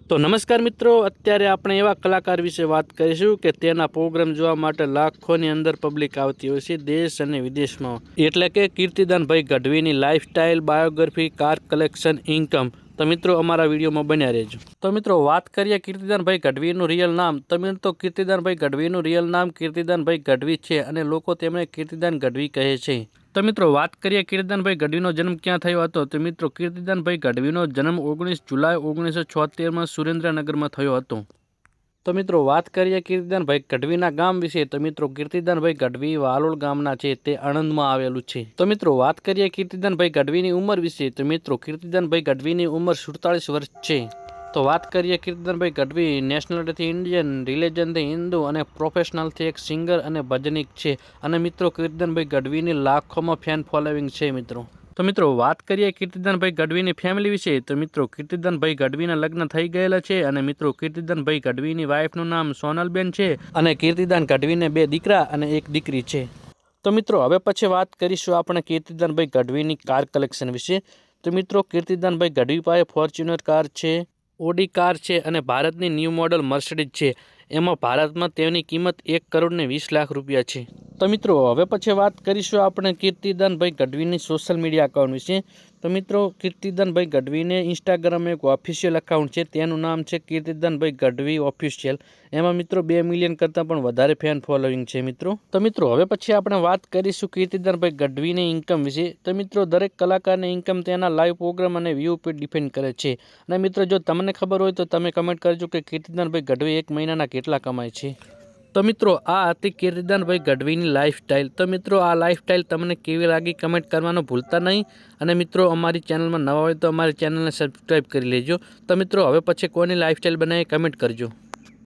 તો નમસ્કાર મિત્રો, અત્યારે આપણે એવા કલાકાર વિશે વાત કરીશું કે તેના પ્રોગ્રામ જોવા માટે લાખોની અંદર પબ્લિક આવતી હોય છે દેશ અને વિદેશમાં. એટલે કે કીર્તિદાનભાઈ ગઢવીની lifestyle, biography, car collection, income. તો મિત્રો અમારા વિડીયોમાં બન્યા રહેજો. તો મિત્રો વાત કરીએ કીર્તિદાનભાઈ ગઢવીનું રિયલ નામ. કીર્તિદાનભાઈ ગઢવીનું રિયલ નામ કીર્તિદાનભાઈ ગઢવી છે અને લોકો તેમને કીર્તિદાન ગઢવી કહે છે. તો મિત્રો વાત કરીએ કીર્તિદાનભાઈ ગઢવીનો જન્મ ક્યાં થયો હતો. તો મિત્રો કીર્તિદાનભાઈ ગઢવીનો જન્મ 19 જુલાઈ 1976માં સુરેન્દ્રનગરમાં થયો હતો. તો મિત્રો વાત કરીએ કીર્તિદાનભાઈ ગઢવીના ગામ વિશે. તો મિત્રો કીર્તિદાનભાઈ ગઢવી વાલોડ ગામના છે, તે આણંદમાં આવેલું છે. તો મિત્રો વાત કરીએ કીર્તિદાનભાઈ ગઢવીની ઉંમર વિશે. તો મિત્રો કીર્તિદાનભાઈ ગઢવીની ઉંમર 47 વર્ષ છે. તો વાત કરીએ કીર્તિદાનભાઈ ગઢવી નેશનાલિટીથી ઇન્ડિયન, રિલિજનથી હિન્દુ અને પ્રોફેશનલથી એક સિંગર અને ભજનિક છે. અને મિત્રો કીર્તિદાનભાઈ ગઢવીની લાખોમાં ફેન ફોલોવિંગ છે મિત્રો. તો મિત્રો વાત કરીએ કીર્તિદાનભાઈ ગઢવીની ફેમિલી વિશે. તો મિત્રો કીર્તિદાનભાઈ ગઢવીના લગ્ન થઈ ગયેલા છે અને મિત્રો કીર્તિદાનભાઈ ગઢવીની વાઇફનું નામ સોનલબેન છે અને કીર્તિદાન ગઢવીને 2 દીકરા અને 1 દીકરી છે. તો મિત્રો હવે પછી વાત કરીશું આપણે કીર્તિદાનભાઈ ગઢવીની કાર કલેક્શન વિશે. તો મિત્રો કીર્તિદાનભાઈ ગઢવી પાસે ફોર્ચ્યુનર કાર છે, ઓડી કાર છે અને ભારતની ન્યૂ મોડલ મર્સિડીઝ છે. એમાં ભારતમાં તેની કિંમત 1,20 લાખ રૂપિયા છે. તો મિત્રો હવે પછી વાત કરીશું આપણે કીર્તિદાનભાઈ ગઢવીની સોશિયલ મીડિયા એકાઉન્ટ વિશે. તો મિત્રો કીર્તિદાનભાઈ ગઢવીને ઇન્સ્ટાગ્રામ એક ઓફિશિયલ એકાઉન્ટ છે, તેનું નામ છે કીર્તિદાનભાઈ ગઢવી ઓફિશિયલ. એમાં મિત્રો 2 મિલિયન કરતાં પણ વધારે ફેન ફોલોવિંગ છે મિત્રો. તો મિત્રો હવે પછી આપણે વાત કરીશું કીર્તિદાનભાઈ ગઢવીની ઇન્કમ વિશે. તો મિત્રો દરેક કલાકારની ઇન્કમ તેના લાઈવ પ્રોગ્રામ અને વ્યૂ પર ડિપેન્ડ કરે છે. અને મિત્રો જો તમને ખબર હોય તો તમે કમેન્ટ કરજો કે કીર્તિદાનભાઈ ગઢવી એક મહિનાના કેટલા કમાય છે. તો મિત્રો આ હતી કીર્તિદાનભાઈ ગઢવીની લાઈફસ્ટાઈલ. તો મિત્રો આ લાઈફસ્ટાઈલ તમને કેવી લાગી કમેન્ટ કરવાનું ભૂલતા નહીં. અને મિત્રો અમારી ચેનલમાં નવા હોય તો અમારી ચેનલને સબસ્ક્રાઈબ કરી લેજો. તો મિત્રો હવે પછી કોની લાઈફસ્ટાઈલ બનાવી કમેન્ટ કરજો.